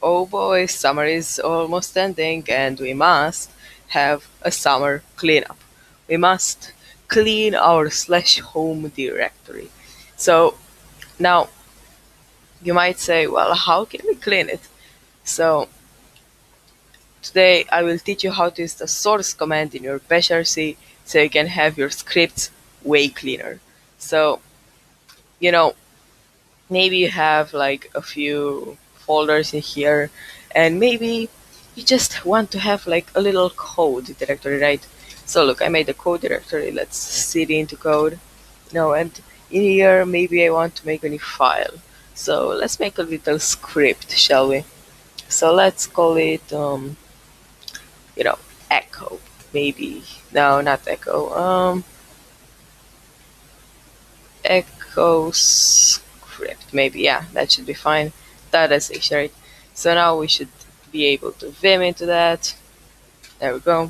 Oh boy, summer is almost ending and we must have a summer cleanup. We must clean our slash home directory. So now you might say, well, how can we clean it? So today I will teach you how to use the source command in your bashrc so you can have your scripts way cleaner. So, you know, maybe you have like a few folders in here and maybe you just want to have like a little code directory, right? So look, I made a code directory. Let's cd into code. No, and in here maybe I want to make a new file. So let's make a little script, shall we? So let's call it you know echo, maybe. No, not echo. Echo script, maybe. Yeah, that should be fine. That is actually right. So now we should be able to vim into that. There we go.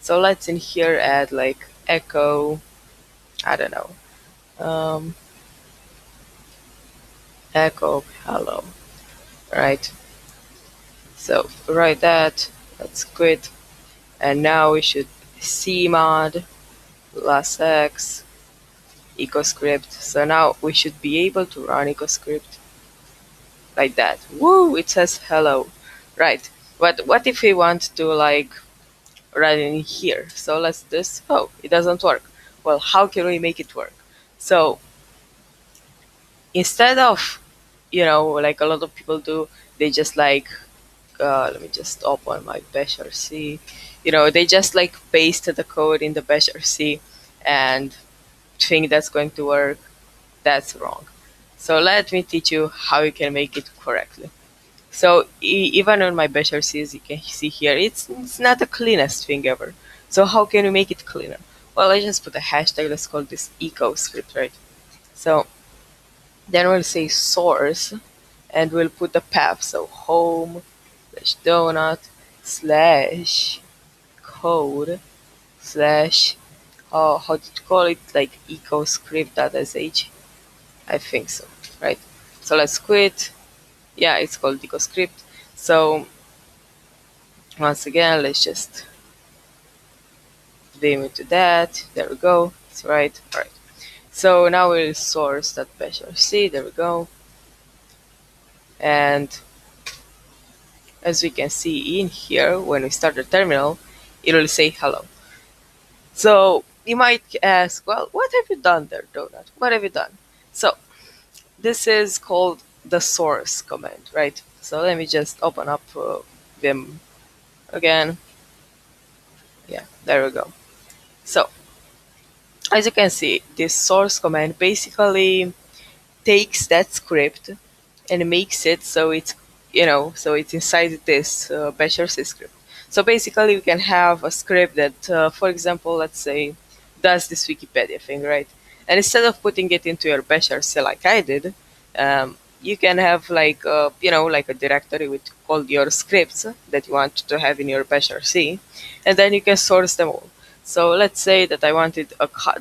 So let's in here add like echo, I don't know, um, echo hello, right? So write that. Let's quit. And now we should cmod plus x ecoscript. So now we should be able to run ecoscript like that. Woo! It says hello, right? But what if we want to like run in here? So let's do this. Oh, it doesn't work. Well, how can we make it work? So instead of like a lot of people do, they just like let me just open my bashrc. They just like paste the code in the bashrc and think that's going to work. That's wrong. So let me teach you how you can make it correctly. So even on my bashrc, as you can see here, it's not the cleanest thing ever. So how can we make it cleaner? Well, I just put a hashtag. Let's call this eco script, right? So then we'll say source and we'll put the path. So home slash donut slash code slash how did you call it, like ecoscript.sh. I think so, right? So let's quit. Yeah, it's called ecoscript. So once again, let's just name it to that. There we go. It's right. All right. So now we'll source that bashrc. There we go. And as we can see in here, when we start the terminal, it will say hello. So you might ask, well, what have you done there, Donut? What have you done? So this is called the source command, right? So let me just open up Vim again. Yeah, there we go. So as you can see, this source command basically takes that script and makes it so it's inside this bashrc script. So basically we can have a script that for example, let's say, does this Wikipedia thing, right? And instead of putting it into your bashrc like I did, you can have like like a directory with all your scripts that you want to have in your bashrc, and then you can source them all. So let's say that I wanted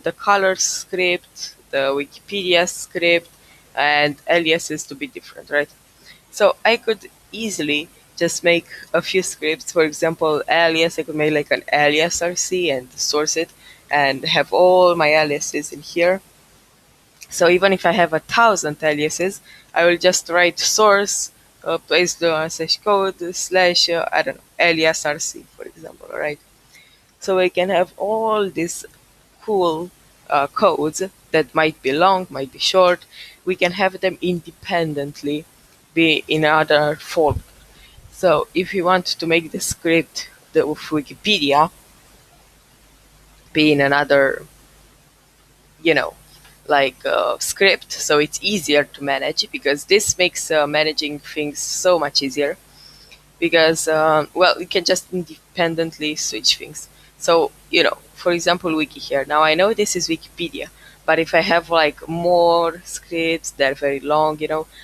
the color script, the Wikipedia script, and aliases to be different, right? So I could easily just make a few scripts. For example, alias, I could make like an alias RC and source it and have all my aliases in here. So even if I have 1,000 aliases, I will just write source, place the slash code slash, I don't know, alias RC, for example, right? So we can have all these cool codes that might be long, might be short. We can have them independently be in other folder. So if you want to make the script of Wikipedia be in another, you know, like script, so it's easier to manage, because this makes managing things so much easier, because well, you can just independently switch things. So for example, wiki here, now I know this is Wikipedia, but if I have like more scripts that are very long,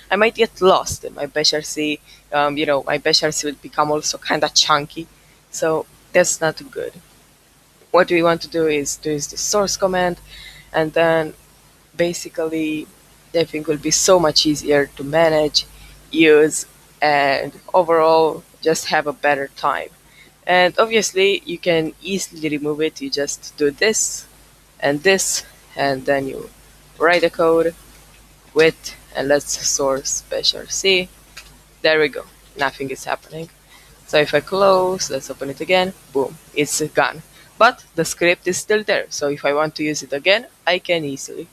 I might get lost in my bashrc. My bashrc will become also kind of chunky, so that's not good. What we want to do is to use the source command, and then basically everything will be so much easier to manage, use, and overall just have a better time. And obviously, you can easily remove it. You just do this, and then you write a code with, and let's source bashrc. There we go. Nothing is happening. So if I close, let's open it again, boom, it's gone. But the script is still there, so if I want to use it again, I can easily.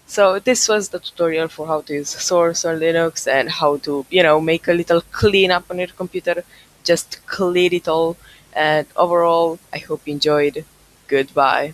So this was the tutorial for how to use Source on Linux and how to, make a little cleanup on your computer, just clear it all. And overall, I hope you enjoyed. Goodbye.